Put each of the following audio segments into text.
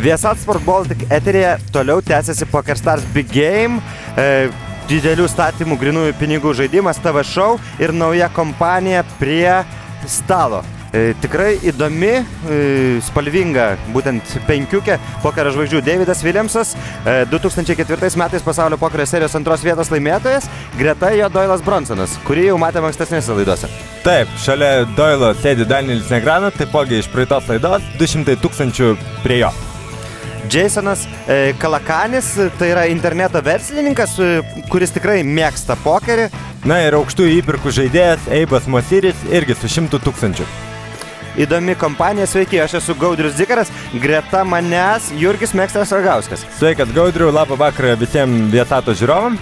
Viasat Sport Baltic eteryje toliau tęsiasi PokerStars Big Game, didelių statymų grinųjų pinigų žaidimas, TV show ir nauja kompanija prie stalo. Tikrai įdomi, spalvinga, būtent penkiukė pokerio žvaigždžių Davidas Williamsas, 2004 metais pasaulio pokerio serijos antros vietos laimėtojas, greta jo Doylas Bronsonas, kurį jau matėme ankstesnėse laidose. Taip, šalia Doylo sėdi Danielis Negrano, taipogi iš praeitos laidos, 200 000 prie jo. Jasonas Kalakanis, tai yra interneto verslininkas, kuris tikrai mėgsta pokerį. Na ir aukštų įpirkų žaidėjas Eibas Mosiris irgi su 100 000. Įdomi kompanija, sveiki, aš esu Gaudrius Dzikaras, greta manęs Jurgis Mekstras Ragauskas. Sveikas Gaudriu, labą vakarą visiems Viasato žiūrovam.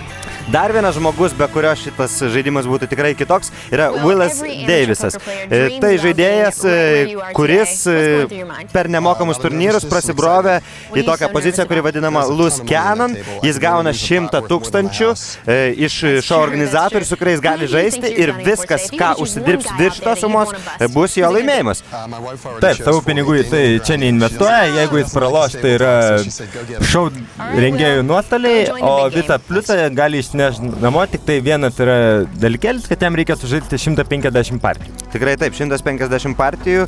Dar vienas žmogus, be kurio šitas žaidimas būtų tikrai kitoks, yra Willis Davisas. Tai žaidėjas, kuris per nemokamus turnyrus prasibrovė į tokią poziciją, kuri vadinama Loose Cannon. Jis gauna 100 000 iš šio organizatorių, su kuriais gali žaisti, ir viskas, ką užsidirbs virš tos sumos, bus jo laimėjimas. Taip, savo pinigų jisai čia neinvestuoja, jeigu jis praloš, tai yra šou rengėjų nuostoliai, o visą pliusą gali išnešti namo, tik tai vienas yra dalykėlis, kad jam reikia sužaisti 150 partijų. Tikrai taip, 150 partijų,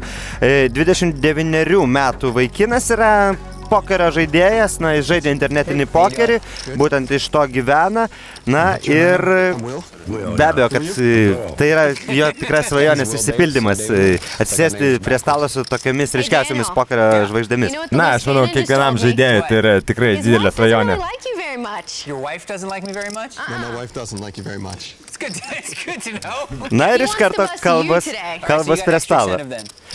29 metų vaikinas yra pokerio žaidėjas, na, jis žaidė internetinį pokerį, būtent iš to gyvena, na ir be abejo, kad tai yra jo tikras svajonės išsipildymas, atsisėsti prie stalo su tokiamis ryškiausiamis pokerio žvaigždėmis. Na, aš manau, kiekvienam žaidėjui tai yra tikrai didelė svajonė. Your wife doesn't like me very much? No, my wife doesn't like you very much. It's good to know. Na ir iš karto kalbas prie stalo.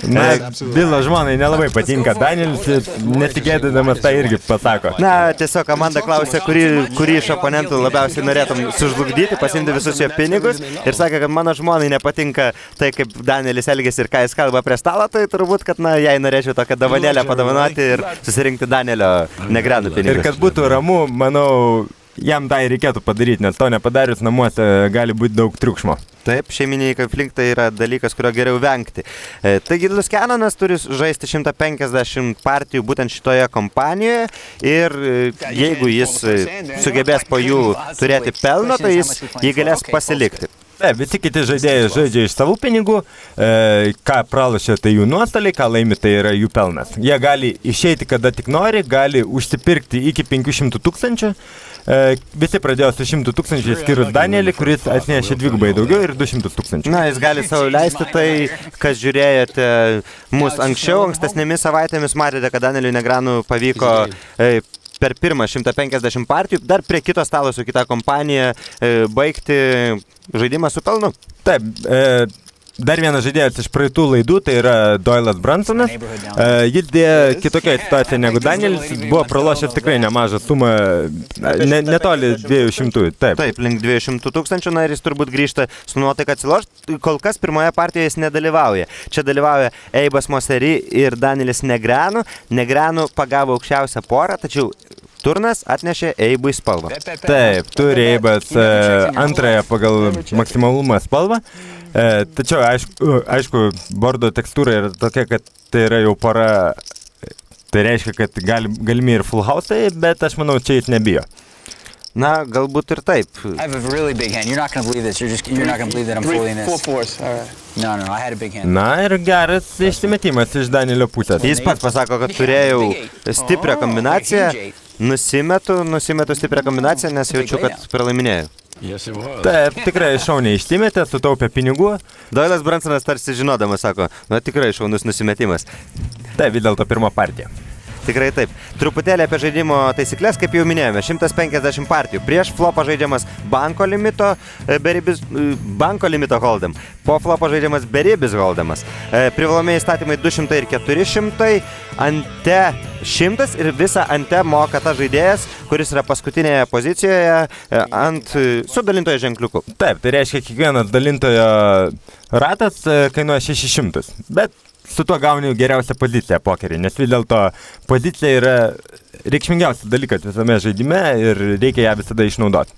Na, Bilo žmonai nelabai patinka Danielis, netikėdamas tai irgi pasako. Na, tiesiog Amanda klausė, kurį iš oponentų labiausiai norėtum sužlugdyti, pasiimti visus jo pinigus, ir sakė, kad mano žmonai nepatinka tai, kaip Danielis elgiasi ir ką jis kalba prie stalo, tai turbūt, kad, na, jai norėčiau tokią dovanėlę padovanoti ir susirinkti Danielio Negrano pinigus. Ir kad būtų ramu, manau, jam tai reikėtų padaryti, nes to nepadarius namuose gali būti daug triukšmo. Taip, šeiminiai konfliktai yra dalykas, kurio geriau vengti. Taigi, Loose Cannonas turi žaisti 150 partijų būtent šitoje kompanijoje, ir jeigu jis sugebės po jų turėti pelno, tai jis jį galės pasilikti. Taip, visi kiti žaidėjai žaidžia iš savų pinigų, ką pralošia tai jų nuostoliai, ką laimi tai yra jų pelnas. Jie gali išeiti kada tik nori, gali užsipirkti iki 500 000. Visi pradėjo su 100 000 skyrus Danielį, kuris atnešė dvigubai daugiau ir 200 000. Na, jis gali savo leisti tai, kas žiūrėjote mus anksčiau, ankstesnėmis savaitėmis matėte, kad Danieliui Negranu pavyko per pirmą 150 partijų, dar prie kito stalo su kita kompanija baigti žaidimą su pelnu. Taip, dar vienas žaidėjas iš praeitų laidų, tai yra Doylas Bronsonas. Jis dėjo kitokia situacija negu Danielis, buvo pralošęs tikrai nemažą sumą, netoli 200. Taip, link 200 000, na ir jis turbūt grįžta su nuotaika atsilošti. Kol kas pirmoje partijoje jis nedalyvauja. Čia dalyvauja Eibas Mosiris ir Danielis Negrano. Negrano pagavo aukščiausią porą, tačiau turnas atnešė Eibui spalvą. Taip, turi Eibas antrąją pagal maksimalumą spalvą. Tačiau, aišku, bordo tekstūra yra tokia, kad tai yra jau pora, tai reiškia, kad galimi ir full house'ai, bet aš manau, čia jis nebijo. Na, galbūt ir taip. I have a really big hand. You're not going to believe this. You're not going to believe that I'm fully in this. Full force, all right. No, I had a big hand. Na ir geras išsimetimas iš Danielio pusės. Jis pats pasako, kad turėjau stiprią kombinaciją, nusimetu stiprią kombinaciją, nes jaučiu, kad pralaiminėjau. Taip, tikrai šauniai išsimetė, sutaupė pinigų. Doylas Bronsonas tarsi žinodamas sako, na tikrai šaunus nusimetimas. Taip, vis dėlto pirma partija. Tikrai taip. Truputėlį apie žaidimo taisyklės, kaip jau minėjome, 150 partijų. Prieš flopą žaidžiamas banko limito hold'em. Po flopo žaidžiamas beribis hold'emas. Privalomieji įstatymai 200 ir 400, ante 100 ir visą ante moka tas žaidėjas, kuris yra paskutinėje pozicijoje su dalintojo ženkliuku. Taip, tai reiškia, kiekvienas dalintojo ratas kainuoja 600, bet su tuo gauni geriausią poziciją pokerį, nes vis dėlto pozicija yra reikšmingiausias dalykas visame žaidime ir reikia ją visada išnaudoti.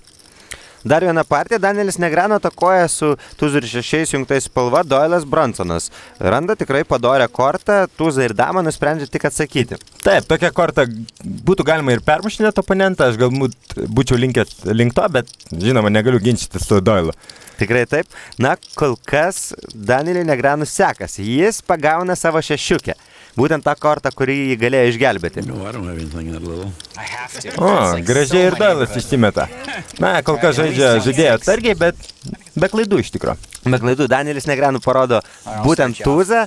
Dar viena partija, Danielis Negrano atakuoja su tūzų ir 6 jungtais spalva, Doylas Bronsonas. Randa tikrai padorę kortą, tūzą ir damą nusprendžia tik atsakyti. Taip, tokią kortą būtų galima ir permušinėti oponentą, aš galbūt būčiau linkęs link to, bet žinoma, negaliu ginčyti su Doylu. Tikrai taip. Na, kol kas Danieliui Negranui sekasi. Jis pagauna savo šešiukę. Būtent tą kortą, kurį jį galėjo išgelbėti. No, I don't have anything that little. I have to. O, It's like gražiai so ir many Doylas išsimeta. Na, kol kas žaidžia žaidėjo atsargiai, bet be klaidų iš tikro. Be klaidų, Danielis Negranui parodo būtent tūzą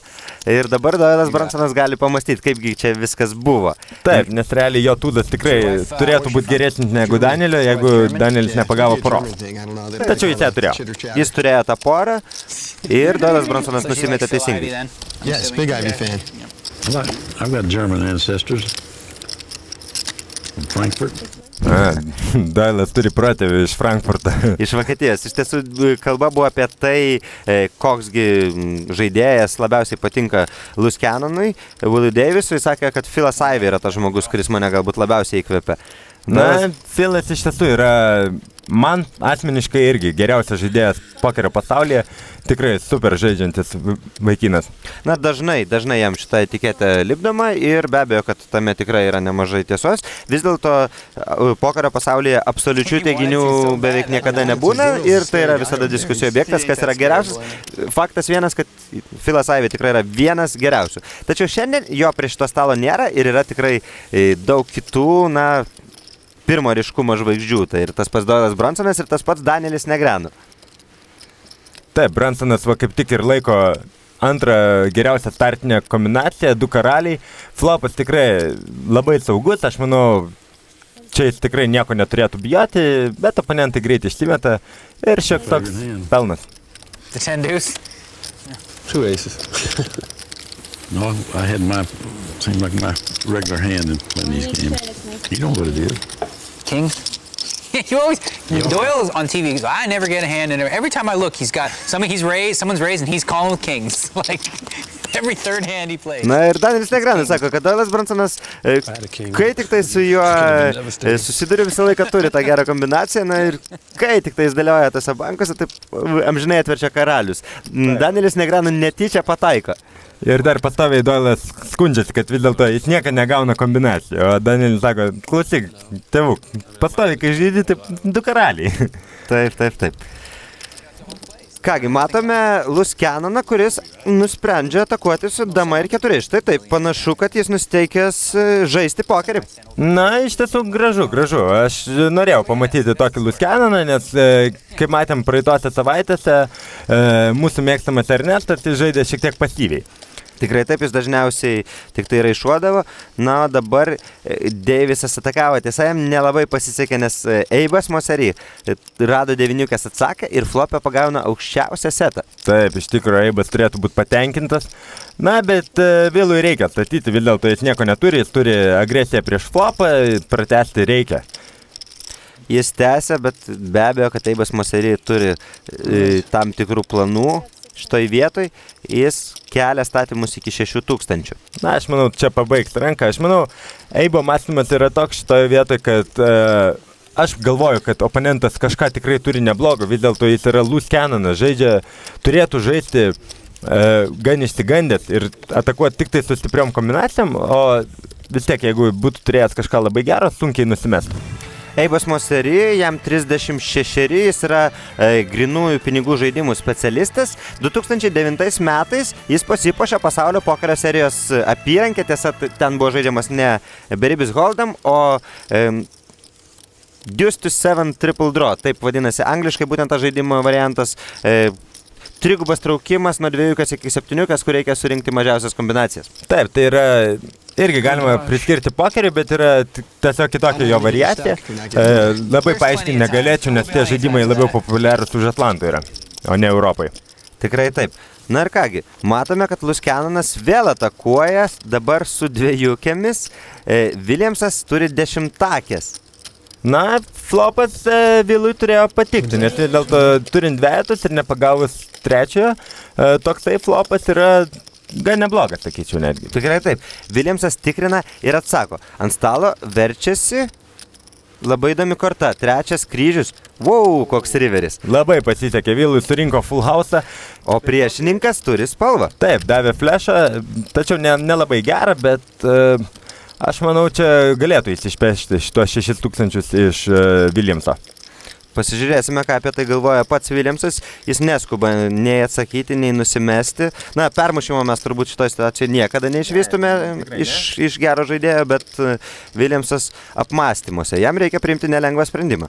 ir dabar Doylas Bronsonas gali pamastyti, kaipgi čia viskas buvo. Taip, nes realiai jo tūdas tikrai turėtų būti geresnis negu Danielio, jeigu Danielis nepagavo poros. Tačiau jis ją turėjo. Jis turėjo tą porą ir Doylas Bronsonas So she likes nusimetė Phil Ivey teisingai. then? I'm Yes, assuming. big Ivy fan. I've got German ancestors. From Frankfurt. Doylas turi protėvių iš Frankfurto. Iš Vokietijos. Iš tiesų, kalba buvo apie tai, koksgi žaidėjas labiausiai patinka Loose Cannonui, Willie Davisui. Jis sakė, kad Philas Ivey yra tas žmogus, kuris mane galbūt labiausiai įkvėpė. Na, Philas iš tiesų yra man asmeniškai irgi geriausias žaidėjas pokerio pasaulyje. Tikrai super žaidžiantis vaikinas. Na, dažnai jam šitą etiketę lipdoma ir be abejo, kad tame tikrai yra nemažai tiesos. Vis dėlto pokerio pasaulyje absoliučių teiginių beveik niekada nebūna ir tai yra visada diskusijų objektas, kas yra geriausias. Faktas vienas, kad Philas Ivey tikrai yra vienas geriausių. Tačiau šiandien jo prie šito stalo nėra ir yra tikrai daug kitų, na, pirmo ryškumo žvaigždžių. Tai ir tas pats Doylas Bronsonas ir tas pats Danielis Negrano. Taip, Bronsonas va kaip tik ir laiko antrą geriausią startinę kombinaciją, 2 karaliai. Flopas tikrai labai saugus, aš manau, čia jis tikrai nieko neturėtų bijoti, bet oponentai greitai išsimeta ir šioks toks pelnas. The 10 deuce? 2 aces. No, I had seemed like my regular hand in these games. You know what it is. King? You always, Doyle is on TV, he goes, I never get a hand in it. Every time I look, he's got, someone's raised, and he's calling with kings. Like, every third hand he plays. Na ir Danielis Negranas sako, kad Doylas Bronsonas, kai tik tai su juo susiduri, visą laiką turi tą gerą kombinaciją, na ir kai tik tai jis dalyvauja tose bankuose, taip amžinai atverčia karalius. Danielis Negrano netyčia pataiko. Ir dar pastoviai Doylas skundžiasi, kad vis dėlto jis niekada negauna kombinacijų. O Danielis sako, klausyk, tėvuk, pastoviai, kai žaidži, tai 2 karaliai. Taip. Kągi, matome Loose Cannoną, kuris nusprendžia atakuoti su dama ir 4. Štai taip, panašu, kad jis nusteikęs žaisti pokerį. Na, iš tiesų gražu. Aš norėjau pamatyti tokį Loose Cannoną, nes, kaip matėm praeitose savaitėse, mūsų mėgstamas Ernestas žaidė šiek tiek pasyviai. Tikrai taip, jis dažniausiai tik tai raišuodavo. Na, dabar Deivisas atakavo. Tiesa, jam nelabai pasisekė, nes Eibas Mosery rado 9 atsakė ir flopę pagauna aukščiausią setą. Taip, iš tikrųjų, Eibas turėtų būti patenkintas. Na, bet Vilui reikia statyti, vis dėlto jis nieko neturi, jis turi agresiją prieš flopą, pratęsti reikia. Jis tęsia, bet be abejo, kad Eibas Mosery turi tam tikrų planų. Šitoj vietoj jis kelia statymus iki 6000. Na, aš manau, čia pabaigs ranką. Aš manau, Eibo mąstymas yra toks šitoje vietoje, kad aš galvoju, kad oponentas kažką tikrai turi neblogo. Vis dėlto jis yra Loose Cannonas, turėtų žaisti gan išsigandęs ir atakuoti tik tai su stipriom kombinacijom, o vis tiek, jeigu būtų turėjęs kažką labai gero, sunkiai nusimestų. Eibas Mosery, jam 36, jis yra grinųjų pinigų žaidimų specialistas. 2009 metais jis pasipuošė pasaulio pokerio serijos apyrankę, tiesa, ten buvo žaidžiamas ne beribis hold'em, o deuce to 7 triple draw, taip vadinasi angliškai būtent tas žaidimo variantas. Trigubas traukimas nuo 2 iki 7, kur reikia surinkti mažiausias kombinacijas. Taip, tai yra irgi galima priskirti pokerį, bet yra tiesiog kitokia jo variacija. Labai paaiškinti negalėčiau, nes tie žaidimai labiau populiarūs už Atlanto yra, o ne Europai. Tikrai taip. Na ir kągi, matome, kad Loose Cannonas vėl atakuoja, dabar su 2. Williamsas turi 10. Na, flopas Vilui turėjo patikti, nes vis dėlto turint 2 ir nepagavus 3, toksai flopas yra gan neblogas, sakyčiau netgi. Tikrai taip. Williamsas tikrina ir atsako. Ant stalo verčiasi labai įdomi korta. Trečias kryžius. Wow, koks riveris. Labai pasisekė, Vilui surinko full house'ą. O priešininkas turi spalvą. Taip, davė flešą, tačiau nelabai gerą, bet aš manau, čia galėtų jis išpešti šitos 6000 iš Williamso. Pasižiūrėsime, ką apie tai galvoja pats Williamsas. Jis neskuba nei atsakyti, nei nusimesti. Na, permušimo mes turbūt šitoje situacijoje niekada neišvystume iš gero žaidėjo, bet Williamsas apmąstymuose. Jam reikia priimti nelengvą sprendimą.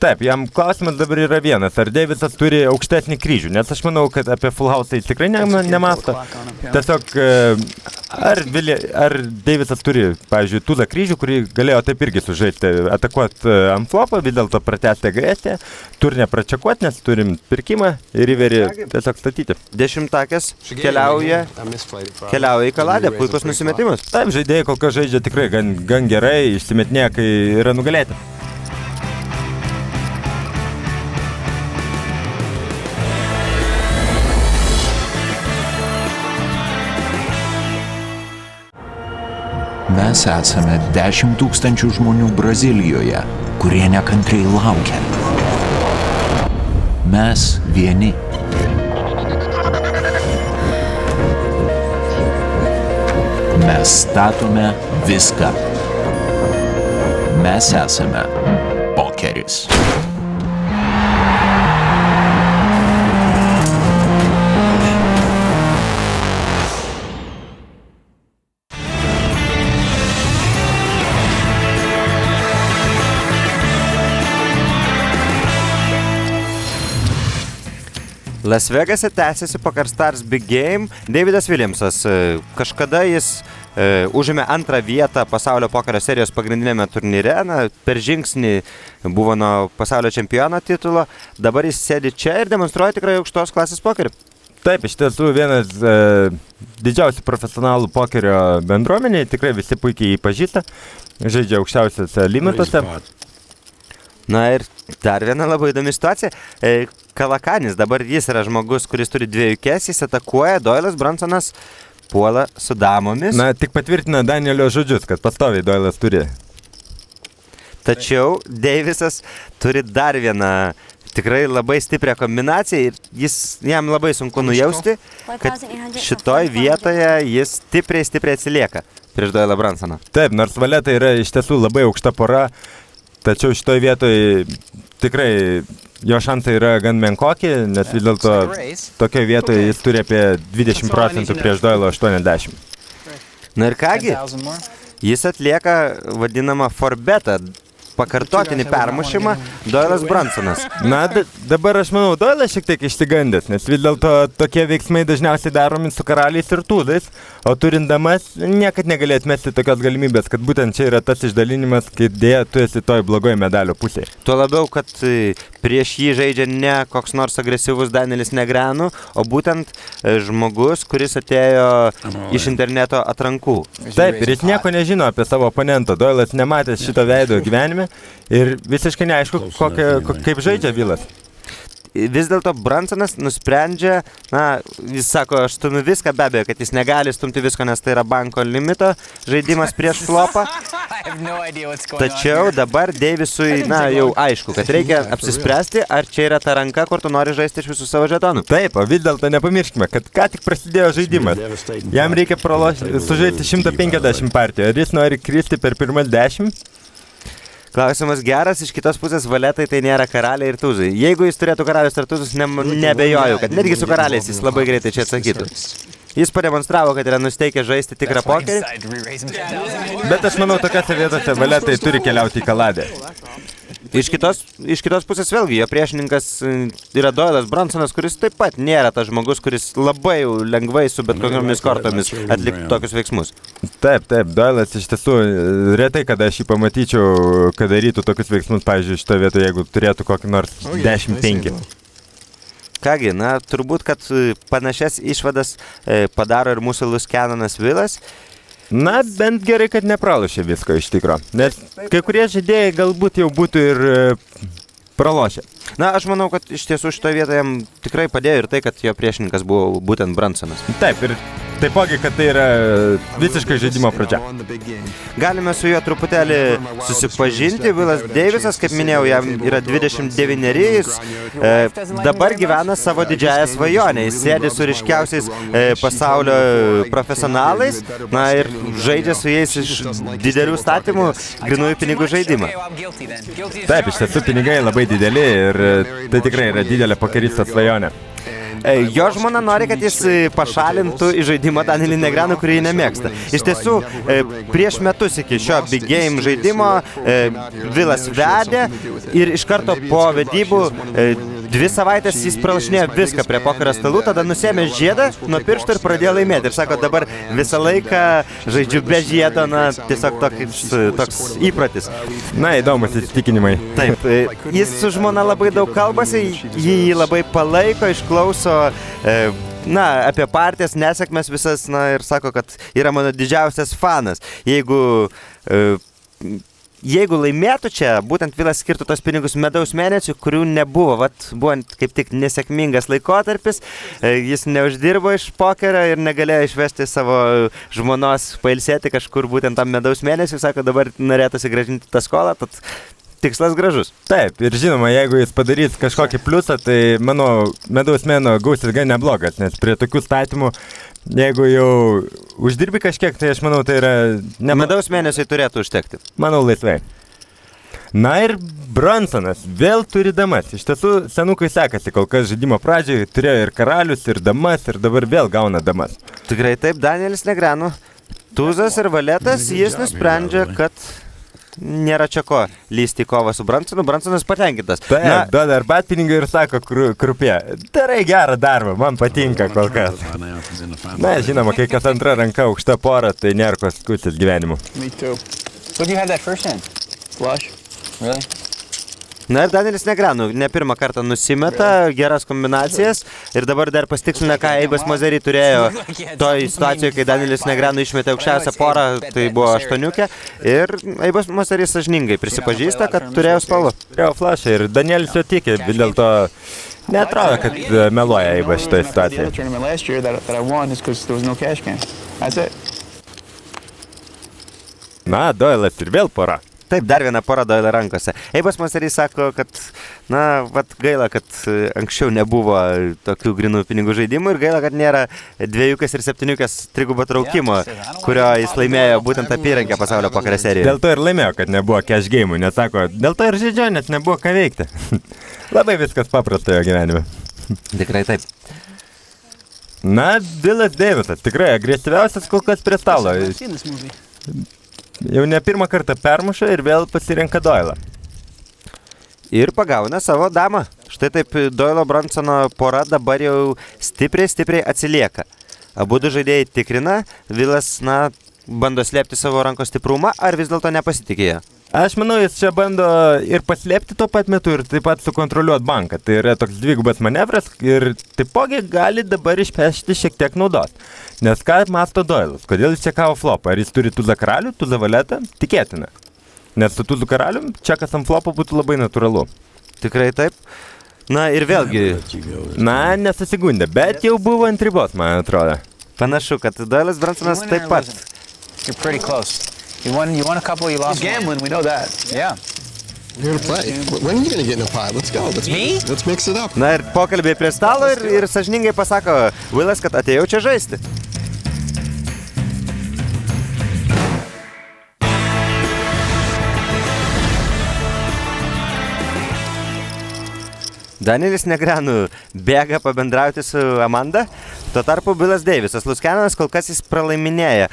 Taip, jam klausimas dabar yra vienas. Ar Davisas turi aukštesnį kryžių? Nes aš manau, kad apie full house jis tikrai nemasto. Tiesiog, ar Davisas turi, pavyzdžiui, tūzą kryžių, kurį galėjo taip irgi sužaisti, atakuoti ant flopo, vis dėlto pratęsti agresiją. Turinę pračekuoti, nes turim pirkimą ir riverį tiesiog statyti. 10-takės keliauja į kaladę, puikus nusimetimas. Taip, žaidėjai kol kas žaidžia tikrai gan gerai, išsimetinėja, kai yra nugalėti. Mes esame 10 000 žmonių Brazilijoje, kurie nekantriai laukia. Mes vieni. Mes statome viską. Mes esame pokeris. Las Vegase tęsiasi PokerStars Big Game. Davidas Williamsas. Kažkada jis užėmė antrą vietą pasaulio pokerio serijos pagrindinėme turnyre. Na, per žingsnį buvo nuo pasaulio čempiono titulo. Dabar jis sėdi čia ir demonstruoja tikrai aukštos klasės pokerį. Taip, iš tiesų vienas didžiausių profesionalų pokerio bendruomeniai. Tikrai visi puikiai jį pažįsta. Žaidžia aukščiausiuose limituose. Na ir dar viena labai įdomi situacija. Kalakanis, dabar jis yra žmogus, kuris turi 2 kės, jis atakuoja, Doilas Brunsonas puola su damomis. Na, tik patvirtina Danielio žodžius, kad pastoviai Doilas turi. Tačiau Davisas turi dar vieną tikrai labai stiprią kombinaciją ir jam labai sunku nujausti, kad šitoj vietoje jis stipriai atsilieka prieš Doilą Brunsoną. Taip, nors valeta yra iš tiesų labai aukšta pora, tačiau šitoj vietoje tikrai jo šansai yra gan menkoki, nes vis dėlto tokioje vietoje jis turi apie 20% prieš Doilo 80. Na ir kągi, jis atlieka vadinamą forbetą, pakartotinį permušimą Doilas Brunsonas. Na, dabar aš manau, Doilas šiek tiek išsigandęs, nes vis dėlto tokie veiksmai dažniausiai daromi su karaliais ir tūzais, o turint damas niekad negali atmesti tokios galimybės, kad būtent čia yra tas išdalinimas, kai dėja tu esi toj blogoje medalio pusėje. Tuo labiau, kad prieš jį žaidžia ne koks nors agresyvus Danielis Negreanu, o būtent žmogus, kuris atėjo iš interneto atrankų. Taip, ir jis nieko nežino apie savo oponentą. Doilas nematęs šito veido gyvenime ir visiškai neaišku, kaip žaidžia Vilas. Vis dėlto Brunsonas nusprendžia, jis sako, aš stumiu viską, be abejo, kad jis negali stumti visko, nes tai yra banko limito žaidimas prieš flopą. Tačiau dabar Davisui, jau aišku, kad reikia apsispręsti, ar čia yra ta ranka, kur tu nori žaisti iš visų savo žetonų. Taip, o vis dėlto nepamirškime, kad ką tik prasidėjo žaidimas. Jam reikia sužaisti 150 partijų. Ar jis nori kristi per pirmas 10? Klausimas geras, iš kitos pusės valetai tai nėra karaliai ir tūzai. Jeigu jis turėtų karalius ir tūzus, nebejoju, kad netgi su karaliais jis labai greitai čia atsakytų. Jis pademonstravo, kad yra nusteikę žaisti tikrą pokerį. Bet aš manau, tokiose vietose valetai turi keliauti į kaladę. Iš kitos pusės vėlgi, jo priešininkas yra Doilas Brunsonas, kuris taip pat nėra tas žmogus, kuris labai lengvai su bet kokiomis kortomis atliktų tokius veiksmus. Taip, Doilas iš tiesų retai, kada aš jį pamatyčiau, kad darytų tokius veiksmus, pavyzdžiui, šitoje vietoje, jeigu turėtų kokį nors 10-5. Kągi, turbūt, kad panašias išvadas padaro ir mūsų Luskianonas Vilas. Na, bent gerai, kad nepralošė visko iš tikro, nes kai kurie žaidėjai galbūt jau būtų ir pralošę. Aš manau, kad iš tiesų šitoje vietoje jam tikrai padėjo ir tai, kad jo priešininkas buvo būtent Brunsonas. Taip, ir taipogi, kad tai yra visiškai žaidimo pradžia. Galime su juo truputėlį susipažinti. Willas Davisas, kaip minėjau, jam yra 29, jis dabar gyvena savo didžiąją svajonę. Jis sėdi su ryškiausiais pasaulio profesionalais, na ir žaidžia su jais iš didelių statymų grynųjų pinigų žaidimą. Taip, iš tiesų pinigai labai dideli ir tai tikrai yra didelė pokeristo svajonė. Jo žmona nori, kad jis pašalintų iš žaidimo Danielį Negreanu, kurį jį nemėgsta. Iš tiesų, prieš metus iki šio Big Game žaidimo Willas vedė ir iš karto po vedybų 2 savaitės jis pralašinėjo viską prie pokerio stalų, tada nusėmė žiedą nuo piršto ir pradėjo laimėti. Ir sako, dabar visą laiką žaidžiu be žiedo, na, tiesiog toks įpratis. Na, įdomus įsitikinimai. Taip, jis su žmona labai daug kalbasi, jį labai palaiko, išklauso, na, apie partijas, nesėkmes visas, na, ir sako, kad yra mano didžiausias fanas. Jeigu laimėtų čia, būtent Willas skirtų tos pinigus medaus mėnesių, kurių nebuvo. Vat buvo kaip tik nesėkmingas laikotarpis, jis neuždirbo iš pokerio ir negalėjo išvesti savo žmonos pailsėti kažkur būtent tam medaus mėnesių. Sako, dabar norėtųsi grąžinti tą skolą, tad tikslas gražus. Taip, ir žinoma, jeigu jis padarys kažkokį pliusą, tai mano medaus mėno gausis gan neblogas, nes prie tokių statymų, jeigu jau uždirbi kažkiek, tai aš manau, tai yra... Medaus mėnesiai turėtų užtekti. Manau, laisvai. Na ir Brunsonas vėl turi damas. Iš tiesų, senukai sekasi, kol kas žaidimo pradžioje turėjo ir karalius, ir damas, ir dabar vėl gauna damas. Tikrai taip, Danielis Negreanu, tuzas ir valetas, jis nusprendžia, kad nėra čia ko lysti į kovą su Brunsonu. Brunsonas patenkintas. Taip, duoda arbatpinigių ir sako krupė. Darai gerą darbą, man patinka kol kas. Na, žinoma, kai kas antra ranka aukšta pora, tai nėra ko skųstis gyvenimu. Me too. What do you have that first hand? Flush. Really? Na ir Danielis Negreanu ne pirmą kartą nusimeta, geras kombinacijas ir dabar dar pastikslina, ką Eibas Mozeri turėjo toj situacijoje, kai Danielis Negreanu išmetė aukščiausią porą, tai buvo 8 ir Eibas Mozeri sąžiningai prisipažįsta, kad turėjo spalvą. Turėjo flashą ir Danielis jo tikė, vis dėlto neatrodo, kad meluoja Eibas šitoje situacijoje. Na, Doilas ir vėl pora. Taip, dar viena pora Doilio rankose. Eibas Mozeri sako, kad, na, vat gaila, kad anksčiau nebuvo tokių grynų pinigų žaidimų ir gaila, kad nėra 2 ir 7 trigubo traukimo, kurio jis laimėjo būtent apyrankę pasaulio pokerio serijoje. Dėl to ir laimėjo, kad nebuvo cash game'ų, nes sako, dėl to ir žaidžio, nes nebuvo ką veikti. Labai viskas paprasta jo gyvenime. Tikrai taip. Na, Willas Davisas, tikrai agresyviausias kol kas prie stalo. Jau ne pirmą kartą permuša ir vėl pasirenka Doilą. Ir pagauna savo damą. Štai taip Doilo Brunsono pora dabar jau stipriai atsilieka. Abudu žaidėjai tikrina, Willas, na, bando slėpti savo rankos stiprumą, ar vis dėlto nepasitikėjo? Aš manau, jis čia bando ir paslėpti tuo pat metu ir taip pat sukontroliuoti banką. Tai yra toks dvigubas manevras ir taipogi gali dabar išpešti šiek tiek naudos. Nes ką masto Doilas? Kodėl jis čekavo flopą? Ar jis turi tuzą karalių, tuzą valetą? Tikėtina. Nes su tuzu karalium čekas ant flopo būtų labai natūralu. Tikrai taip. Na ir vėlgi. Na, nesusigundė, bet jau buvo ant ribos, man atrodo. Panašu, kad Doilas Brunsonas taip pat. You're pretty close. You won a couple, you lost Gambling, we know that. Yeah. You're gonna play. When are you gonna get in a pot? Let's go. Let's mix it up. Na ir pokalbiai prie stalo ir sąžiningai pasako Willas, kad atėjau čia žaisti. Danielis Negreanu bėga pabendrauti su Amanda. Tuo tarpu Willas Davisas, Luskianas, kol kas jis pralaiminėja.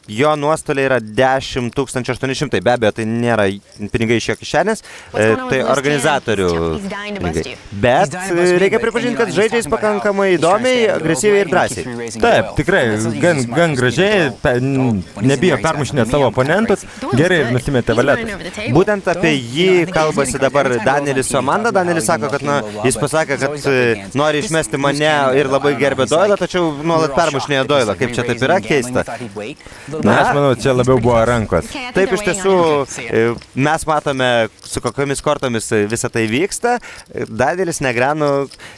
Jo nuostoliai yra 10 800, be abejo, tai nėra pinigai iš jo kišenės, tai organizatorių pinigai. Bet reikia pripažinti, kad žaidžia jis pakankamai įdomiai, agresyviai ir drąsiai. Taip, tikrai, gan gražiai, nebijo permušinėti savo oponentus, gerai ir nusimetė valetus. Būtent apie jį kalbasi dabar Danielis su Amanda. Danielis sako, kad jis pasakė, kad nori išmesti mane ir labai gerbė Doilą, tačiau nuolat permušinėjo Doilą. Kaip čia taip yra? Keista. Na, aš manau, čia labiau buvo rankos. Taip, iš tiesų, mes matome, su kokiamis kortomis visą tai vyksta. Danielis Negreanu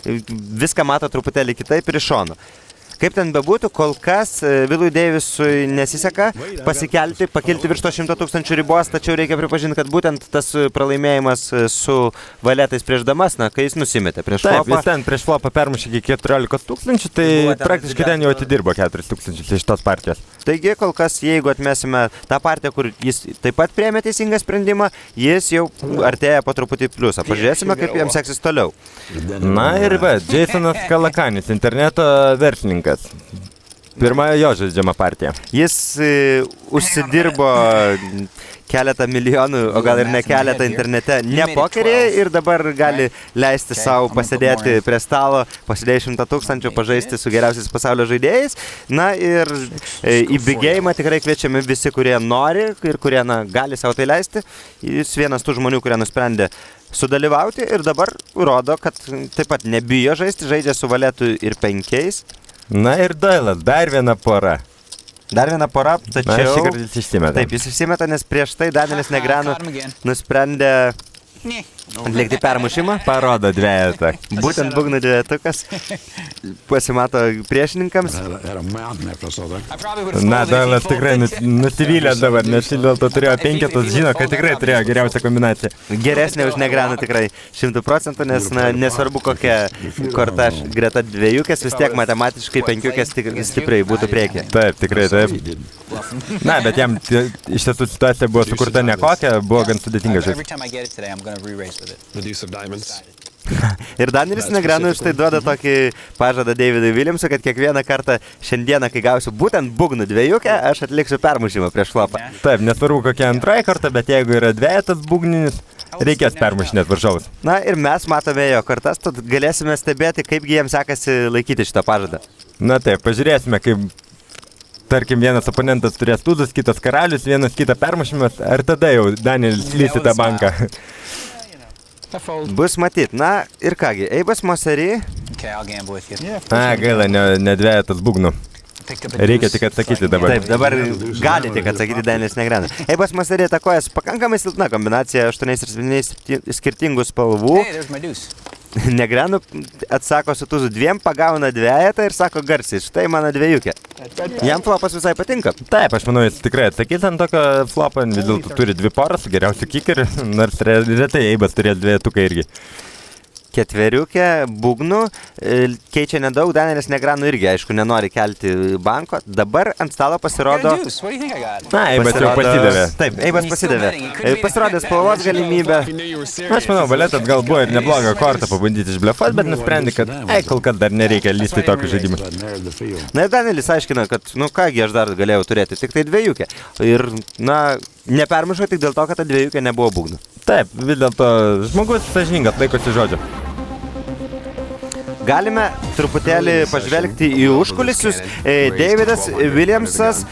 viską mato truputėlį kitaip ir iš šono. Kaip ten bebūtų, kol kas Wilui Davisui nesiseka pakilti virš to 100 000 ribos, tačiau reikia pripažinti, kad būtent tas pralaimėjimas su valetais prieš damas, kai jis nusimetė prieš flopą. flopą. Jis ten prieš flopą permušė iki 14 000, tai praktiškai ten jau atidirbo 4 000 iš tos partijos. Taigi, kol kas, jeigu atmesime tą partiją, kur jis taip pat priėmė teisingą sprendimą, jis jau artėja po truputį pliusą. Pažiūrėsime, kaip jam seksis toliau. Na ir Jasonas Kalakanis, interneto verslininkas. Pirma jo žaidžiama partija. Jis užsidirbo keletą milijonų, o gal ir ne keletą internete, ne pokerėje ir dabar gali leisti savo pasėdėti prie stalo, pasidėti 100 000, pažaisti su geriausiais pasaulio žaidėjais. Na ir į Big Game'ą tikrai kviečiami visi, kurie nori ir kurie gali savo tai leisti. Jis vienas tų žmonių, kurie nusprendė sudalyvauti ir dabar rodo, kad taip pat nebijo žaisti, žaidžia su valetu ir 5. Na ir Doilas, dar viena pora. Dar viena pora, tačiau... Na, šį kartą jis išsimeta. Taip, jis išsimeta, nes prieš tai Danielis Negreanu nusprendė atlikti permušimą. Parodo dvejetą. Būtent būgnų dvejetukas pasimato priešininkams. Na, Doilas tikrai nusivylė dabar, nes vis dėlto turėjo 5, žino, kad tikrai turėjo geriausią kombinaciją. Geresnė už Negreanu tikrai 100%, nes nesvarbu kokia korta greta dvejukės, vis tiek matematiškai 5 stipriai būtų priekį. Taip, tikrai taip. Na, bet jam iš tiesų situacija buvo sukurta nekokia, buvo gan sudėtinga žaisti. Ir Danielis Negreanu štai duoda tokį pažadą Davidui Williamsui, kad kiekvieną kartą šiandieną, kai gausiu būtent būgnų dvejukę, aš atliksiu permušimą prieš flopą. Taip, nesvarbu kokia antroji karta, bet jeigu yra dvejetas būgninis, reikės permušinėti varžovus. Na ir mes matome jo kortas, tad galėsime stebėti, kaipgi jiems sekasi laikyti šitą pažadą. Na taip, pažiūrėsime, kaip tarkim vienas oponentas turės tūzus, kitas karalius, vienas kitą permušimas, ar tada jau Danielis lys į tą banką. Bus matyt. Na ir kągi, Eibas Mosseri. Gaila, ne dvejetas būgnų. Reikia tik atsakyti dabar. Taip, dabar gali tik atsakyti Danielis Negreanu. Eibas Mosseri atakuoja pakankamai silpna kombinacija 8 ir 7 skirtingų spalvų. Negreanu atsako su tuzu 2, pagauna dvejetą ir sako garsiai, štai mano dvejukė. Jam flopas visai patinka. Taip, aš manau, jis tikrai atsakys ant tokio flopą, vis dėlto turi 2 poras, geriausių kikerių, nors retai Eibas turės dvejetuką irgi. 4 būgnų, keičia nedaug, Danielis Negreanu irgi, aišku, nenori kelti banko. Dabar ant stalo pasirodo... Na, Eibas jau pasidavė. Taip, Eibas pasidavė. Pasirodė spalvos galimybę. Aš manau, valetas gal buvo ir neblogą kortą pabandyti išblefuoti, bet nusprendė, kad kol kas dar nereikia lysti į tokius žaidimus. Na ir Danielis aiškina, kad, kągi aš dar galėjau turėti, tik tai dvejukė. Ir, nepermušo tik dėl to, kad ta dvejukė nebuvo būgnų. Taip, vis dėlto žmogus sąžiningas, laikosi žodžio. Galime truputėlį pažvelgti į užkulisius. Davidas Williamsas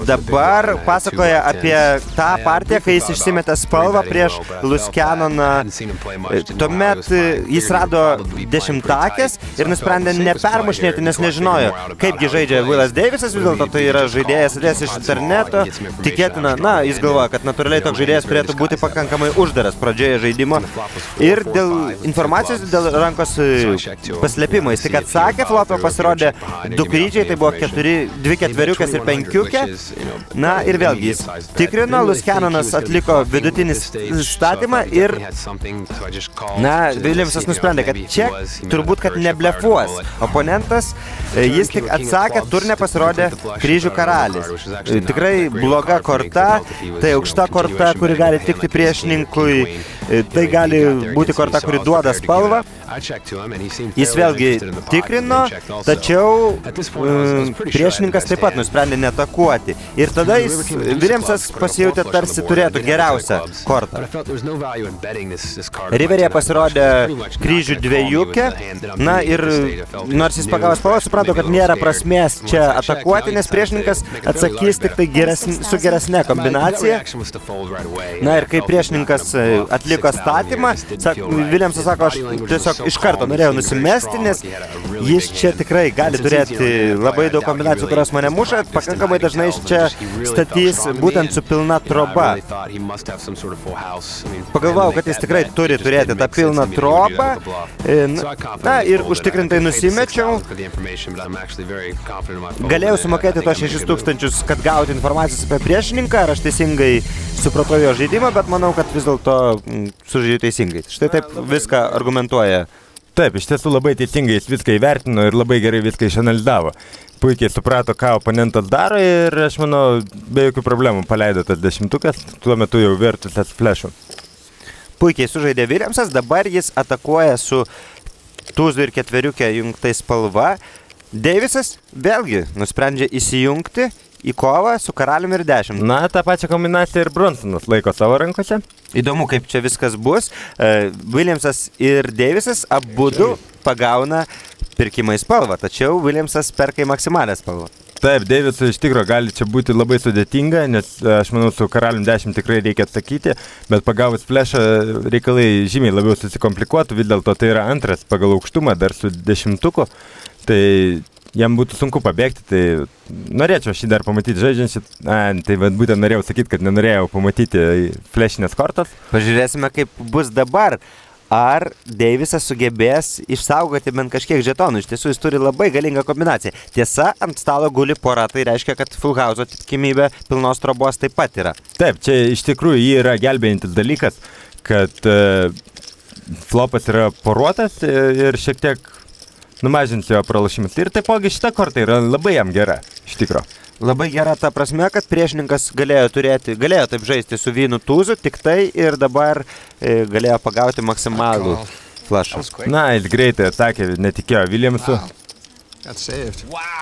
dabar pasakoja apie tą partiją, kai jis išsimetė spalvą prieš Luskanoną. Tuomet jis rado 10-akės ir nusprendė nepermušinėti, nes nežinojo, kaipgi žaidžia Willas Davisas, vis dėlto tai yra žaidėjas atėjęs iš interneto. Tikėtina, jis galvoja, kad natūraliai toks žaidėjas turėtų būti pakankamai uždaras pradžioje žaidimo. Ir dėl informacijos, dėl rankos paslėpimo, jis tik atsakė, flopą pasirodė 2 kryžiai, tai buvo 2 ketveriukės ir 5. Na ir vėlgi jis tikrino, Luskanonas atliko vidutinį statymą ir Williamsas nusprendė, kad čia turbūt, kad neblefuos oponentas, jis tik atsakė, turne pasirodė kryžių karalis. Tikrai bloga korta, tai aukšta korta, kuri gali tikti priešininkui, tai gali būti korta, kuri duoda spalvą. Jis vėlgi tikrino, tačiau priešininkas taip pat nusprendė neatakuoti. Ir tada Williamsas pasijautė tarsi turėtų geriausią kortą. Riveryje pasirodė kryžių dvejukė. Na ir nors jis pagavo spalvą, suprato, kad nėra prasmės čia atakuoti, nes priešininkas atsakys tik tai su geresne kombinacija. Na ir kai priešininkas atliko statymą, Williamsas sako, aš tiesiog iš karto norėjau nusimesti, nes jis čia tikrai gali turėti labai daug kombinacijų, kurios mane muša, pakankamai dažnai jis čia statys būtent su pilna troba. Pagalvojau, kad jis tikrai turi turėti tą pilną trobą, na ir užtikrintai nusimečiau. Galėjau sumokėti to 6000, kad gauti informacijos apie priešininką, ar aš teisingai supratau jo žaidimą, bet manau, kad vis dėlto sužaidžiu teisingai. Štai taip viską argumentuoja. Taip, iš tiesų labai teisingai jis viską įvertino ir labai gerai viską išanalizavo. Puikiai suprato, ką oponentas daro ir aš manau, be jokių problemų paleido tas 10, tuo metu jau vertusęs flešu. Puikiai sužaidė Williamsas, dabar jis atakuoja su tūzu ir ketveriukė jungtai spalva. Davisas vėlgi nusprendžia įsijungti į kovą su karaliumi ir 10. Na, tą pačią kombinaciją ir Bronsonas laiko savo rankose. Įdomu, kaip čia viskas bus. Williamsas ir Davisas abudu pagauna pirkimą į spalvą, tačiau Williamsas perka į maksimalę spalvą. Taip, Davisui iš tikro gali čia būti labai sudėtinga, nes aš manau, su karalium 10 tikrai reikia atsakyti, bet pagavus flešą reikalai žymiai labiau susikomplikuotų, vis dėlto tai yra antras pagal aukštumą, dar su 10, tai jam būtų sunku pabėgti, tai norėčiau šį dar pamatyti žaidžiančią, tai būtent norėjau sakyti, kad nenorėjau pamatyti flešinės kortos. Pažiūrėsime, kaip bus dabar. Ar Davisas sugebės išsaugoti bent kažkiek žetonų. Iš tiesų, jis turi labai galingą kombinaciją. Tiesa, ant stalo guli pora, tai reiškia, kad full house tikimybė pilnos trobos taip pat yra. Taip, čia iš tikrųjų jį yra gelbėjantis dalykas, kad flopas yra poruotas ir šiek tiek numažins jo pralašimus. Ir taipogi šita korta yra labai jam gera, iš tikro. Labai gera ta prasme, kad priešininkas galėjo taip žaisti su vynu tūzu, tik tai ir dabar galėjo pagauti maksimalų flushą. Na, jis greitai atsakė, netikėjo Williamsu.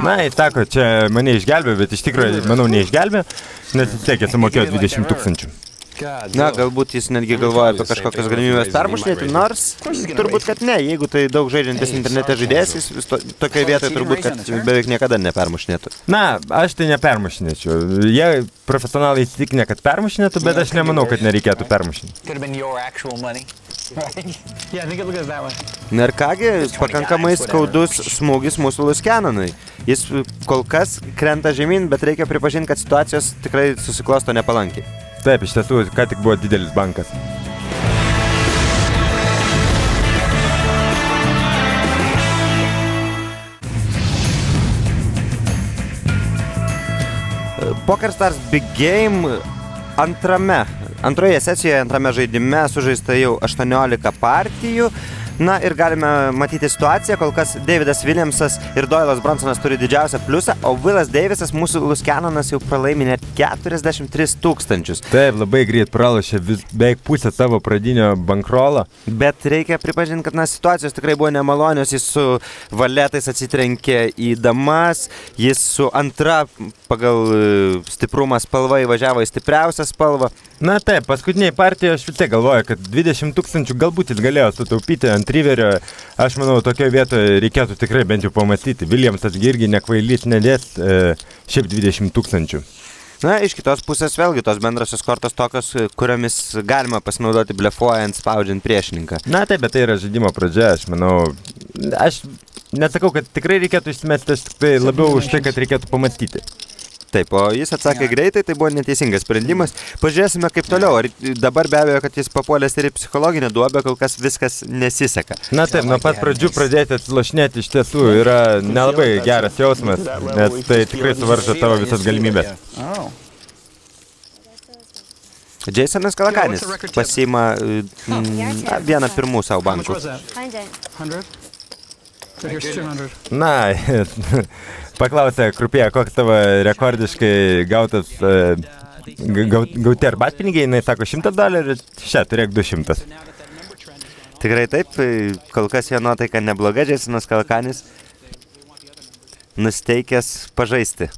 Na, jis sako, čia mane išgelbė, bet iš tikrųjų, manau, neišgelbė, nes vis tiek sumokėjo 20 000. Na, galbūt jis netgi galvoja apie kažkokias galimybės permušinėti, nors turbūt, kad ne. Jeigu tai daug žaidžiantis internete žaidėjas, jis tokioje vietoje turbūt, kad beveik niekada nepermušinėtų. Na, aš tai nepermušinėčiau. Jie profesionalai įsitikinę, kad permušinėtų, bet aš nemanau, kad nereikėtų permušinėti. Na ir kągi, pakankamai skaudus smūgis mūsų Luskenanui. Jis kol kas krenta žemyn, bet reikia pripažinti, kad situacijos tikrai susiklosto nepalankiai. Taip, iš tiesų, ką tik buvo didelis bankas. PokerStars Big Game antroje sesijoje, antrame žaidime sužaista jau 18 partijų. Na ir galime matyti situaciją, kol kas Davidas Williamsas ir Doylas Bronsonas turi didžiausią pliusą, o Willas Davisas, mūsų Luskenonas, jau pralaimi net 43 000. Taip, labai greit pralošė beveik pusę savo pradinio bankrolo. Bet reikia pripažinti, kad situacijos tikrai buvo nemalonios, jis su valetais atsitrenkė į damas, jis su antra pagal stiprumą spalva įvažiavo į stipriausią spalvą. Na taip, paskutiniai partijoje aš vis tiek galvoju, kad 20 000 galbūt jis galėjo sutaupyti ant riverio. Aš manau, tokioje vietoje reikėtų tikrai bent jau pamatyti. Williamsas irgi nekvailys nedės šiaip 20 000. Na, iš kitos pusės vėlgi tos bendrasios kortos tokios, kuriomis galima pasinaudoti blefuojant, spaudžiant priešininką. Na taip, bet tai yra žaidimo pradžia, aš manau. Aš nesakau, kad tikrai reikėtų išsimesti, aš tik tai labiau už tai, kad reikėtų pamatyti. Taip, o jis atsakė greitai, tai buvo neteisingas sprendimas. Pažiūrėsime, kaip toliau. Ar dabar be abejo, kad jis papuolęs ir į psichologinę duobę, kol kas viskas nesiseka. Na taip, nuo pat pradžių pradėti atsilošinėti iš tiesų yra nelabai geras jausmas, nes tai tikrai suvaržo tavo visas galimybės. Jasonas Kalakanis pasiima vieną pirmų savo bankų. Na, paklausė Krupėje, koks tavo rekordiškai gautas gauti arbatpinigiai, jinai sako $100, šią turėk 200. Tikrai taip, kol kas jo nuotaika nebloga, Jasonas Kalakanis nusteikęs pažaisti.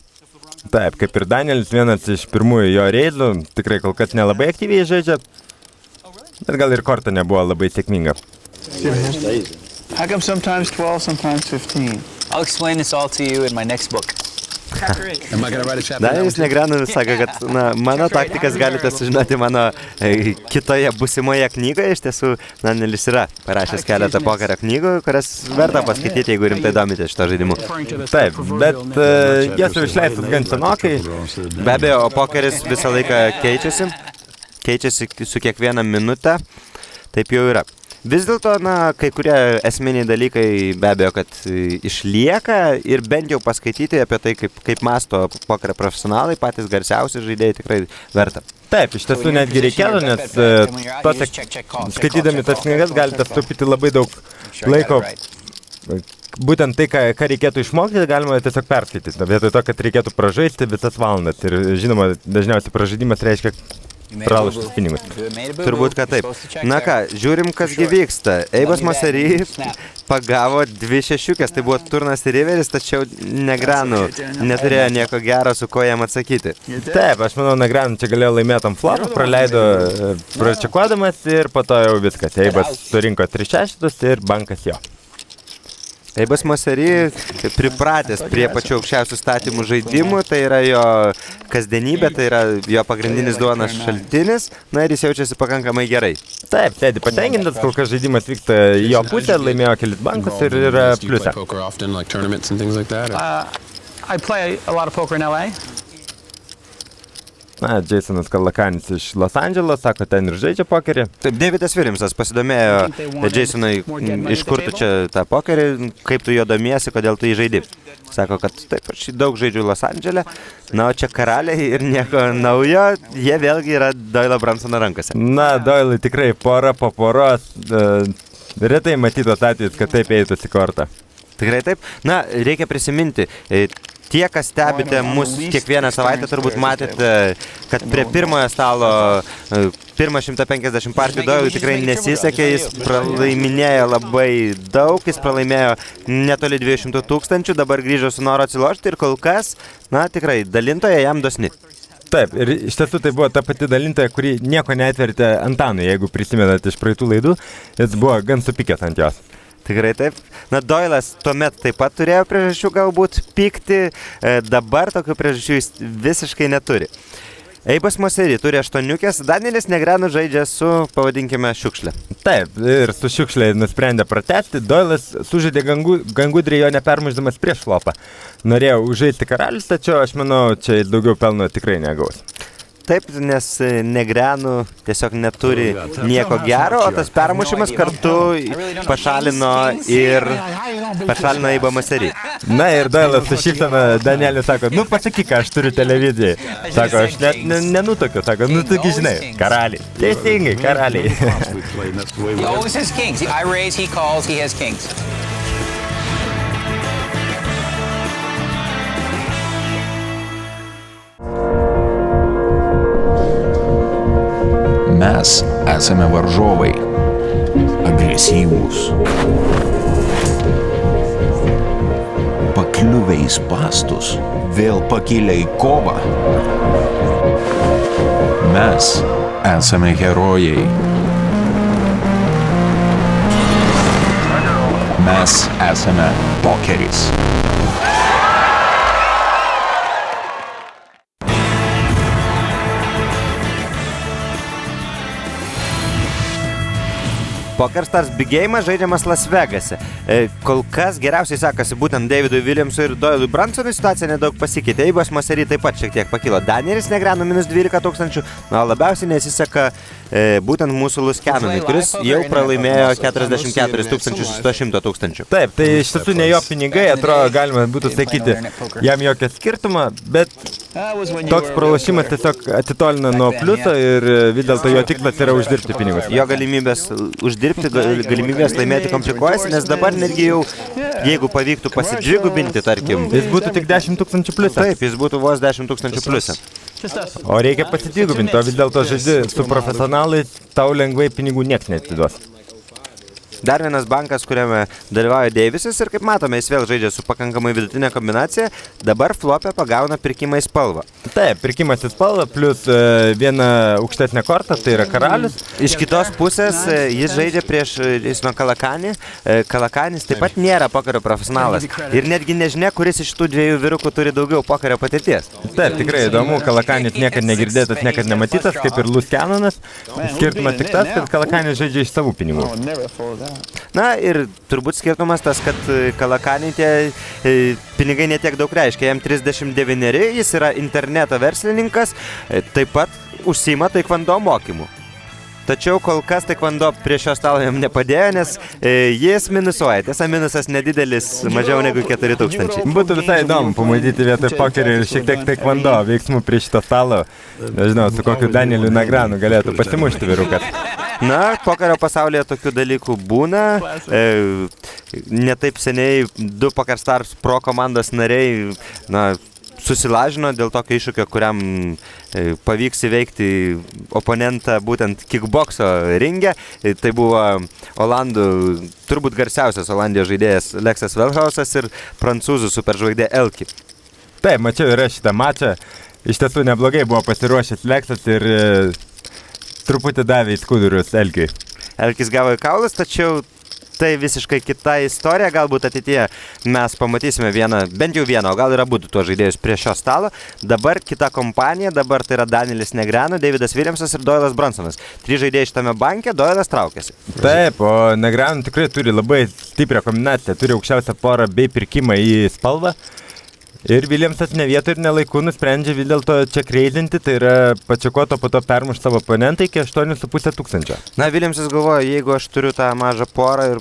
Taip, kaip ir Danielis, vienas iš pirmųjų jo reidų, tikrai kol kas nelabai aktyviai žaidžia, bet gal ir korta nebuvo labai sėkminga. How come sometimes 12, sometimes 15? I'll explain this all to you in my next book. Am I going to write a chapter? Danielis Negreanu sako, kad mano taktikas galite sužinoti mano kitoje busimoje knygoje. Iš tiesų, Danielis yra parašęs keletą pokerio knygų, kurias verta paskaityti, jeigu rimtai domitės šito žaidimu. Taip, bet jas jau išleistas gan senokai. Be abejo, o pokeris visą laiką keičiasi. Keičiasi su kiekvieną minutę. Taip jau yra. Vis dėlto, kai kurie esminiai dalykai be abejo, kad išlieka ir bent jau paskaityti apie tai, kaip mąsto pokerio profesionalai, patys garsiausi žaidėjai, tikrai verta. Taip, iš tiesų netgi reikėtų, nes skaitydami tas knygas galite sutaupyti labai daug laiko. Būtent tai, ką reikėtų išmokti, galima tiesiog perskaityti. Vietoj to, kad reikėtų pražaisti visas valandas. Ir žinoma, dažniausiai pražaidimas reiškia praloštus pinigus. Turbūt, kad taip. Na ką, žiūrim, kasgi vyksta. Eibas Mosery pagavo 2 šešiukės, tai buvo turnas ir riveris, tačiau Negreanu neturėjo nieko gero, su ko jam atsakyti. Taip, aš manau, Negreanu čia galėjo laimėti ant flopą, praleido pračekuodamas ir po to jau viskas. Eibas surinko 3 šeštus ir bankas jo. Eibas Mosery pripratęs prie pačių aukščiausių statymų žaidimų, tai yra jo kasdienybė, tai yra jo pagrindinis duonos šaltinis, na ir jis jaučiasi pakankamai gerai. Taip, sėdi patenkintas, kol kas žaidimas vyksta jo pusė, laimėjo kelis bankus ir yra pliuse. Poker often, like tournaments and things like that? I play a lot of poker in LA. Na, Jasonas Kalakanis iš Los Andželo, sako, ten ir žaidžia pokerį. Taip, Davidas Williamsas pasidomėjo, Jasonai, iš kur tu čia tą pokerį, kaip tu jo domiesi, kodėl tu jį žaidi. Sako, kad taip, aš daug žaidžiu Los Andžele, na, o čia karaliai ir nieko naujo, jie vėlgi yra Doyle Brunsono rankose. Na, Doyle tikrai pora po poros, retai matytos atvejus, kad taip eitųsi kortą. Tikrai taip. Na, reikia prisiminti, tie, kas stebite mus kiekvieną savaitę, turbūt matėte, kad prie pirmojo stalo pirmą 150 partijų Doyle tikrai nesisekė, jis pralaiminėjo labai daug, jis pralaimėjo netoli 200 000, dabar grįžo su noru atsilošti ir kol kas, na, tikrai, dalintoja jam dosni. Taip, ir iš tiesų tai buvo ta pati dalintoja, kuri nieko neatvertė Antanui, jeigu prisimenat iš praeitų laidų, jis buvo gan supykęs ant jos. Tikrai taip. Na, Doyle'as tuomet taip pat turėjo priežasčių galbūt pykti, dabar tokių priežasčių jis visiškai neturi. Eibas Mosery turi 8, Danielis Negreanu žaidžia su, pavadinkime, šiukšlė. Taip, ir su šiukšlė nusprendė pratęsti, Doyle'as sužaidė gan gudriai jo nepermušdamas prieš flopą. Norėjo užžaisti karalius, tačiau aš manau, čia daugiau pelno tikrai negaus. Taip, nes Negreanu tiesiog neturi nieko gero, o tas permušimas kartu pašalino Eibą Mosery. Na ir Doyle'as su šypsena Danieliu sako, nu pasakyk, aš turiu televiziją. Sako, aš net nenutokiu, sako, nu tu žinai, karaliai. Teisingai, karaliai. He always has kings. I raise, he calls, he has kings. Mes esame varžovai, agresyvūs, pakliuvę į spąstus, vėl pakilę į kovą. Mes esame herojai. Mes esame pokeris. PokerStars Big Game'as žaidžiamas Las Vegase. Kol kas geriausiai sekasi būtent Davidui Williamsui ir Doyle'ui Brunsonui, situacija nedaug pasikeitė. Eibas Mosery taip pat šiek tiek pakilo. Danielis Negreanu minus 12 000, na, labiausiai nesiseka būtent mūsų Luskianui, kuris jau pralaimėjo 44 100 000. Taip, tai iš tiesų ne jo pinigai, atrodo, galima būtų sakyti, jam jokio skirtumo, bet toks pralošimas tiesiog atitolina nuo pliuso ir vis dėlto jo tikslas yra uždirbti pinigus. Jo galimybės uždirbti, galimybės laimėti komplikuojasi, nes dabar netgi jau, jeigu pavyktų pasidžigubinti, tarkim, jis būtų tik 10 000 pliusą. Taip, jis būtų vos 10 000 pliusą. O reikia pasidvigubinti, o vis dėlto žaidži su profesionalais, tau lengvai pinigų nieks neatiduos. Dar vienas bankas, kuriame dalyvauja Deivisas ir kaip matome, jis vėl žaidžia su pakankamai vidutinė kombinacija, dabar flopė pagauna pirkimą į spalvą. Taip, pirkimas į spalvą, plus vieną aukštesnę kortą, tai yra karalius. Iš kitos pusės jis žaidžia prieš Kalakanį. Kalakanis taip pat nėra pokerio profesionalas ir netgi nežinia, kuris iš tų dviejų vyrukų turi daugiau pokerio patirties. Taip, tikrai įdomu, Kalakanis niekad negirdėtas, niekad nematytas, kaip ir Lus Canonas. Skirtumas tik tas, kad Kalakanis žaidžia iš savų pinigų. Na ir turbūt skirtumas tas, kad Kalakanį tie pinigai netiek daug reiškia. Jam 39, jis yra interneto verslininkas, taip pat užsiima taekwondo mokymu. Tačiau kol kas taekwondo prie šio stalo jam nepadėjo, nes jis minusuoja. Tiesa, minusas nedidelis, mažiau negu 4000. Būtų visai įdomu pamatyti vietoj pokerio ir šiek tiek taekwondo veiksmų prie šito stalo. Nežinau, su kokiu Danieliu Nagranu galėtų pasimušti vyrukas. Na, pokerio pasaulyje tokių dalykų būna. Netaip seniai 2 PokerStars Pro komandos nariai susilažino dėl tokio iššūkio, kuriam pavyks įveikti oponentą būtent kickbokso ringe. Tai buvo Olandų, turbūt garsiausias Olandijos žaidėjas Leksas Velhausas ir prancūzų superžvaigždė Elki. Taip, mačiau ir šitą mačą. Iš tiesų neblogai buvo pasiruošęs Leksas ir truputį davė į skudurius Elkiui. Elkis gavo į kaulus, tačiau tai visiškai kita istorija, galbūt ateityje mes pamatysime bent jau vieną, o gal ir abudu tuos žaidėjus prie šio stalo. Dabar kita kompanija, dabar tai yra Danielis Negrano, Davidas Williamsas ir Doylas Brunsonas. 3 žaidėjai šitame banke, Doylas traukiasi. Taip, o Negrano tikrai turi labai stiprią kombinaciją, turi aukščiausią porą bei pirkimą į spalvą. Ir Williamsas ne vietoj ir ne laiku nusprendžia vis dėlto čia kreizinti, tai yra pačekoto po to permuš savo oponentą iki 8,5 tūkstančio. Na, Williamsas galvoja, jeigu aš turiu tą mažą porą ir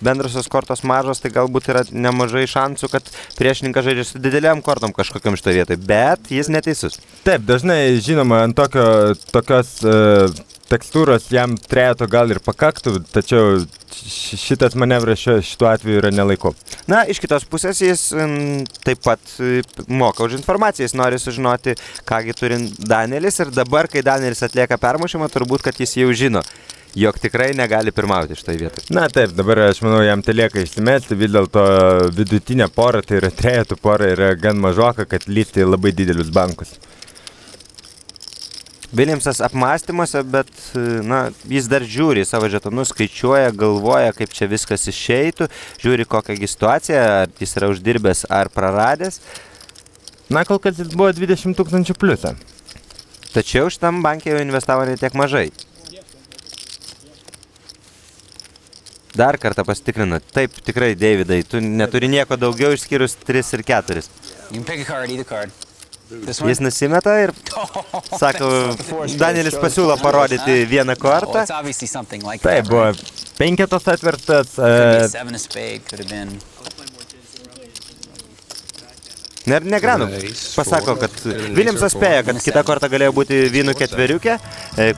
bendrasios kortos mažos, tai galbūt yra nemažai šansų, kad priešininkas žaidžia su dideliam kortom kažkokiam šitoje vietoje, bet jis neteisus. Taip, dažnai, žinoma, ant tokios tekstūros jam trejato gal ir pakaktų, tačiau šitas manevras šituo atveju yra nelaiku. Na, iš kitos pusės jis taip pat moka už informaciją, jis nori sužinoti, kągi turi Danielis ir dabar, kai Danielis atlieka permušimą, turbūt, kad jis jau žino, jog tikrai negali pirmauti šitoje vietoje. Na taip, dabar aš manau, jam telieka išsimesti, vis dėlto vidutinė pora, tai yra trejatų pora, yra gan mažoka, kad lysti labai didelius bankus. Williamsas apmąstymuose, bet jis dar žiūri savo žetonus, skaičiuoja, galvoja, kaip čia viskas išeitų, žiūri kokią situaciją, ar jis yra uždirbęs ar praradęs. Na, kol kas jis buvo 20 000 pliusą. Tačiau šitam bankė jau investavo ne tiek mažai. Dar kartą pasitikrinu. Taip, tikrai, Davidai, tu neturi nieko daugiau išskyrus 3 ir 4. You can pick a card, either card. Jis nusimeta ir, sako, Danielis pasiūlo parodyti vieną kortą. Tai buvo 5 atverstas. Negranu pasako, kad Williamsas spėja, kad kita korta galėjo būti vynų 4,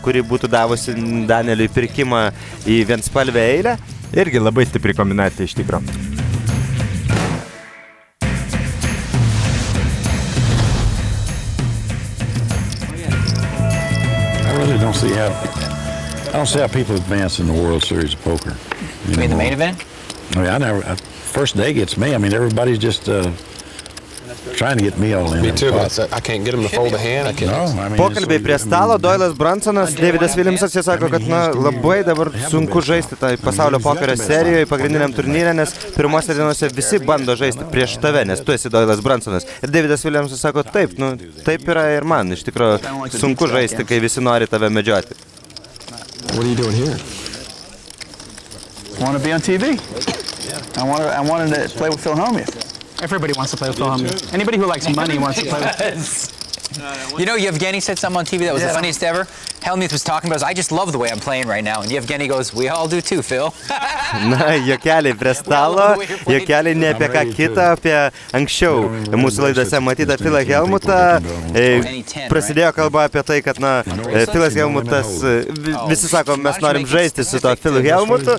kuri būtų davusi Danieliui pirkimą į vienspalvę eilę. Irgi labai stipri kombinacija iš tikro. I don't see how people advance in the World Series of Poker. You mean the main event? I mean, first day gets me. I mean, everybody's just trying to get me all in. Me too, but I can't get him to fold a hand. I can't. No, I mean, Pokalbiai prie stalo, Doylas Brunsonas, Davidas Williamsas, jie sako, kad labai dabar sunku žaisti tai pasaulio pokerio serijoje, pagrindiniam turnyre, nes pirmose dienose visi bando žaisti prieš tave, nes tu esi Doylas Brunsonas. Ir Davidas Williamsas sako, taip, taip yra ir man, iš tikrųjų sunku žaisti, kai visi nori tave medžioti. What are you doing here? I want to be on TV. I wanted to play with Phil Hellmuth. Everybody wants to play with Phil Hellmuth. Anybody who likes money wants to play with You know, Yevgeny said something on TV that was the funniest ever. Hellmuth was talking about, I just love the way I'm playing right now. And Yevgeny goes, we all do too, Phil. Na, juokeliai prie stalo, juokeliai ne apie ką kitą, apie anksčiau mūsų laidose matytą Philą Hellmutą. Prasidėjo kalba apie tai, kad, Philas Hellmutas, visi sako, mes norim žaisti su to Philu Hellmutu,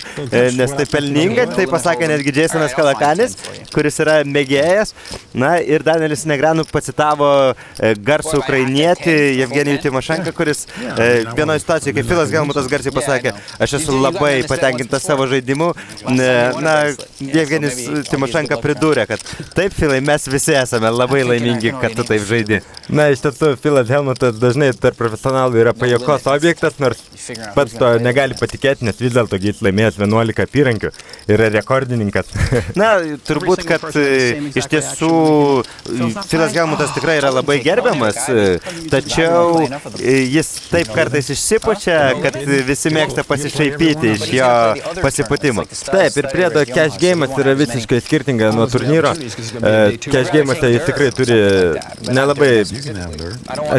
nes tai pelninga, tai pasakė netgi Jasonas Kalakanis, kuris yra mėgėjas. Na, ir Danielis Negranu pacitavo garsų ukrainietį Jevgenijų Timošenką, kuris vienoje situacijoje, kai Filas Helmutas garsiai pasakė, aš esu labai patenkintas savo žaidimu, na, Jevgenis Timošenka pridūrė, kad taip, Filai, mes visi esame labai laimingi, kad tu taip žaidi. Na, iš tiesų, Filas Helmutas dažnai tarp profesionalų yra pajuokos objektas, nors pats to negali patikėti, nes vis dėlto jis laimėjęs 11 apyrankių, yra rekordininkas. Na, turbūt, kad iš tiesų Filas Helmutas tikrai yra labai gerbiamas, tačiau jis taip kartais išsipučia, kad visi mėgsta pasišaipyti iš jo pasipūtimo. Taip, ir priedo cash game'as yra visiškai skirtinga nuo turnyro. Cash game'ase jis tikrai turi nelabai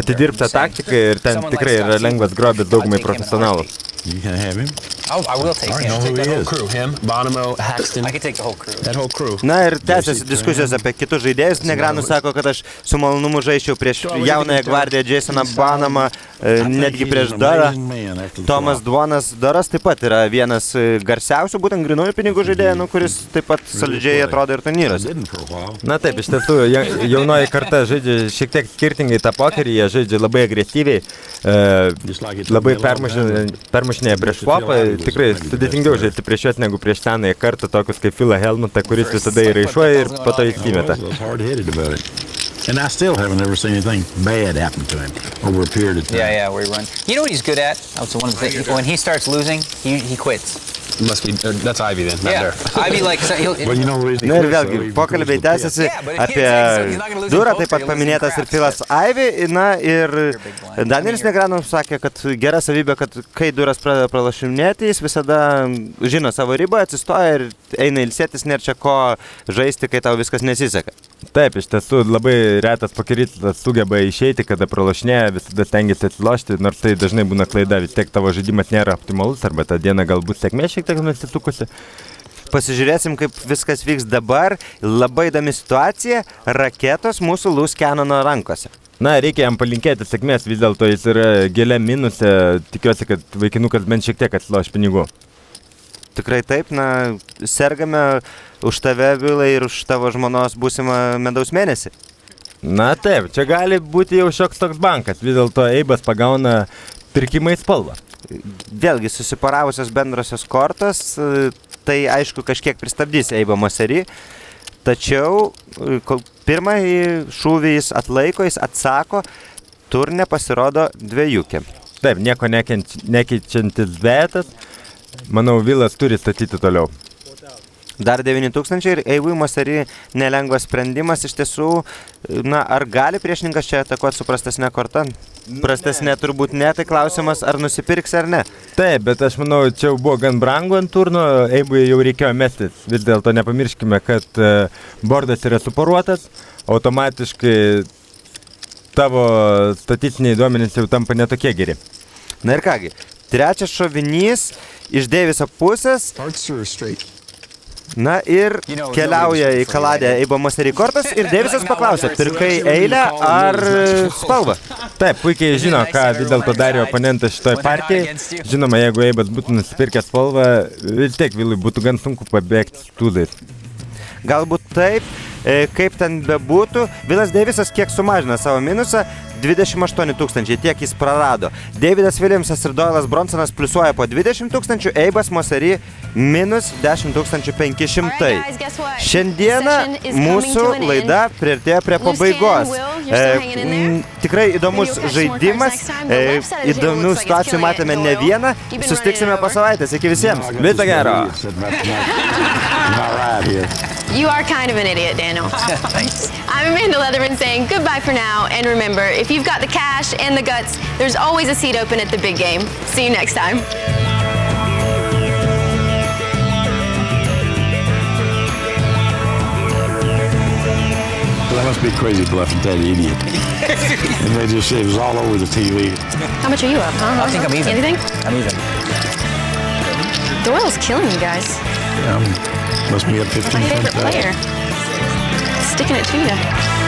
atidirbtą taktiką ir ten tikrai yra lengvas grobis daugumai profesionalų. You can have him. I will take him. know who he is. Crew, him, Bonomo, Haxton, I can take the whole crew. that whole crew. Na ir tęsiasi diskusijos apie kitus žaidėjus. Negranus sako, kad aš su malonumu žaičiau prieš jaunąją gvardiją Jasoną Bonhamą, netgi prieš Dorą. Tomas Dvonas. Doras taip pat yra vienas garsiausių, būtent grinųjų pinigų žaidėjų, kuris taip pat solidžiai atrodo ir turnyruose. Na taip, iš tiesų, jaunoji karta žaidžia šiek tiek skirtingai tą pokerį, jie žaidžia labai agresyviai, labai permušinėja prieš flopą, tikrai sudėtingiau žaisti prieš juos negu prieš senąją kartą, tokius kaip Filą Helmutą, kuris visada įraišuoja ir po to įsimeta. And I still haven't ever seen anything bad happen to him over a period of time. Yeah, where he runs. You know what he's good at? That's one of the things. When he starts losing, he quits. Must be, that's Ivy then, not Yeah, there. I'd be like, he'll, Well, you know the reason he Na ir quit, vėlgi, though, he- pokalbiai tęsiasi Yeah, but if apie he's not gonna lose Durą, in taip pat poker, he'll lose in paminėtas ir craps. Filas Ivy. Na ir Danielis Negranov sakė, kad gera savybė, kad kai Duras pradeda pralašinėti, jis visada žino savo ribą, atsistoja ir eina ilsėtis, nėra čia ko žaisti, kai tau viskas nesiseka. Taip, iš tiesų labai retas pokeristas sugeba išeiti, kada pralašinėja, visada stengiasi atsilošti, nors tai dažnai būna klaida, vis tiek tavo žaidimas nėra optimalus, arba tą dieną galbūt sėkmė šiek tiek nusisukusi. Pasižiūrėsim, kaip viskas vyks dabar. Labai įdomi situacija. Raketos mūsų Loose Cannono rankose. Na, reikia jam palinkėti sėkmės, vis dėlto jis yra giliam minuse, tikiuosi, kad vaikinukas bent šiek tiek atsiloš pinigų. Tikrai taip, na, sergame už tave, Vilai, ir už tavo žmonos būsimą medaus mėnesį. Na taip, čia gali būti jau šioks toks bankas, vis dėlto Eibas pagauna pirkimai spalvą. Vėlgi, susiparavusios bendrosios kortos, tai aišku kažkiek pristabdys Eibą Moserį, tačiau pirmąjį šūvį jis atlaiko, jis atsako, turne pasirodo dviejukė. Taip, nieko nekeičiantis dvejetas, manau, Vilas turi statyti toliau. Dar 9000 ir Eivui Moserį nelengvas sprendimas, iš tiesų, na, ar gali priešininkas čia atakuoti su prastesnė korta? Prastesnė turbūt ne, tai klausimas, ar nusipirks ar ne. Taip, bet aš manau, čia jau buvo gan brangu ant turno, Eibui jau reikėjo mestis. Vis dėlto nepamirškime, kad bordas yra suporuotas, automatiškai tavo statistiniai duomenys jau tampa netokie geri. Na ir kągi, trečias šovinys iš Deiviso pusės. Hearts are straight. Na ir keliauja į kaladę Eibo Moserį kortas ir Deivisas paklausė, pirkai eilę ar spalvą? Taip, puikiai žino, ką vis dėlto darė oponentas šitoj partijai. Žinoma, jeigu Eibas būtų nusipirkęs spalvą, vis tiek Vilui būtų gan sunku pabėgti tūzais. Galbūt taip, kaip ten bebūtų, Vilas Deivisas kiek sumažina savo minusą, 28 000, tiek jis prarado. Davidas Williamsas ir Doylas Bronsonas pliusuoja po 20 000, Eibas Moserį minus 10 500. Šiandieną mūsų laida priartėjo prie pabaigos. Tikrai įdomus žaidimas, įdomių situacijų matėme ne vieną, susitiksime po savaitės, iki visiems. Viso gero! You are kind of an idiot, Daniel. I'm Amanda Leatherman saying goodbye for now, and remember, if you've got the cash and the guts, there's always a seat open at the big game. See you next time. That must be crazy bluffing that idiot. And they just said it was all over the TV. How much are you up? I think I'm even. Anything? I'm even. Doyle's killing you guys. Must be up 15 My favorite player. Sticking it to you.